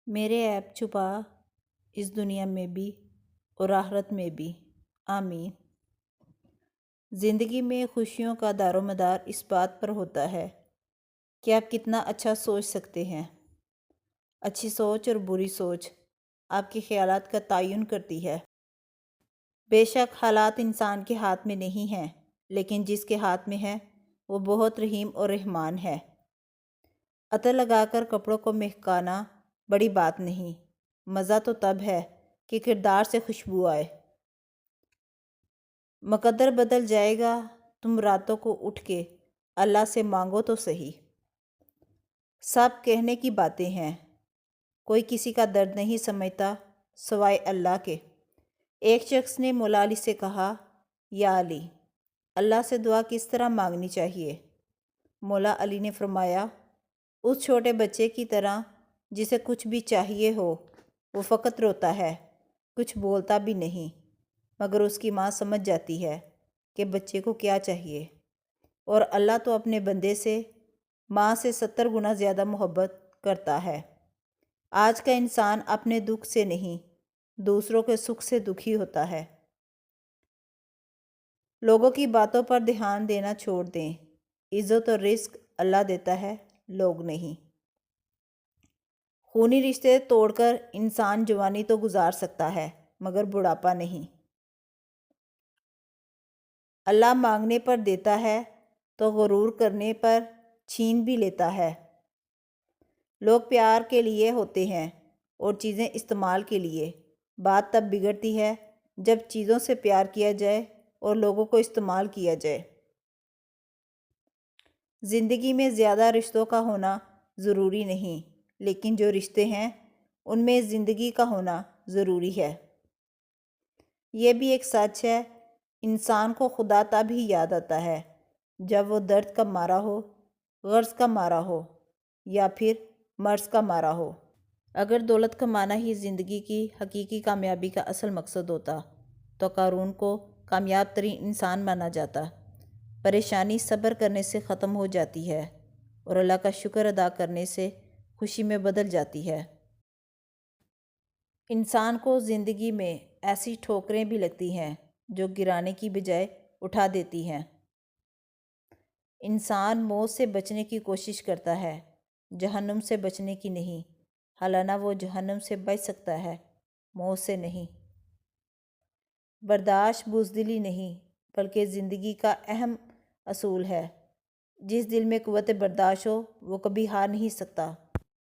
میرے عیب چھپا اس دنیا میں بھی اور آخرت میں بھی، آمین۔ زندگی میں خوشیوں کا دار و مدار اس بات پر ہوتا ہے کہ آپ کتنا اچھا سوچ سکتے ہیں۔ اچھی سوچ اور بری سوچ آپ کے خیالات کا تعین کرتی ہے۔ بے شک حالات انسان کے ہاتھ میں نہیں ہیں، لیکن جس کے ہاتھ میں ہے وہ بہت رحیم اور رحمان ہے۔ عطر لگا کر کپڑوں کو مہکانا بڑی بات نہیں، مزہ تو تب ہے کہ کردار سے خوشبو آئے۔ مقدر بدل جائے گا، تم راتوں کو اٹھ کے اللہ سے مانگو تو صحیح۔ سب کہنے کی باتیں ہیں، کوئی کسی کا درد نہیں سمجھتا سوائے اللہ کے۔ ایک شخص نے مولا علی سے کہا، یا علی، اللہ سے دعا کس طرح مانگنی چاہیے؟ مولا علی نے فرمایا، اس چھوٹے بچے کی طرح جسے کچھ بھی چاہیے ہو، وہ فقط روتا ہے، کچھ بولتا بھی نہیں، مگر اس کی ماں سمجھ جاتی ہے کہ بچے کو کیا چاہیے، اور اللہ تو اپنے بندے سے ماں سے 70 گنا زیادہ محبت کرتا ہے۔ آج کا انسان اپنے دکھ سے نہیں، دوسروں کے سکھ سے دکھی ہوتا ہے۔ لوگوں کی باتوں پر دھیان دینا چھوڑ دیں، عزت اور رزق اللہ دیتا ہے، لوگ نہیں۔ خونی رشتے توڑ کر انسان جوانی تو گزار سکتا ہے، مگر بڑھاپا نہیں۔ اللہ مانگنے پر دیتا ہے تو غرور کرنے پر چھین بھی لیتا ہے۔ لوگ پیار کے لیے ہوتے ہیں اور چیزیں استعمال کے لیے۔ بات تب بگڑتی ہے جب چیزوں سے پیار کیا جائے اور لوگوں کو استعمال کیا جائے۔ زندگی میں زیادہ رشتوں کا ہونا ضروری نہیں، لیکن جو رشتے ہیں ان میں زندگی کا ہونا ضروری ہے۔ یہ بھی ایک سچ ہے، انسان کو خدا تب ہی یاد آتا ہے جب وہ درد کا مارا ہو، غرض کا مارا ہو، یا پھر مرض کا مارا ہو۔ اگر دولت کمانا ہی زندگی کی حقیقی کامیابی کا اصل مقصد ہوتا تو قارون کو کامیاب ترین انسان مانا جاتا۔ پریشانی صبر کرنے سے ختم ہو جاتی ہے اور اللہ کا شکر ادا کرنے سے خوشی میں بدل جاتی ہے۔ انسان کو زندگی میں ایسی ٹھوکریں بھی لگتی ہیں جو گرانے کی بجائے اٹھا دیتی ہیں۔ انسان موت سے بچنے کی کوشش کرتا ہے، جہنم سے بچنے کی نہیں، حالانہ وہ جہنم سے بچ سکتا ہے، موت سے نہیں۔ برداشت بزدلی نہیں، بلکہ زندگی کا اہم اصول ہے۔ جس دل میں قوت برداشت ہو وہ کبھی ہار نہیں سکتا۔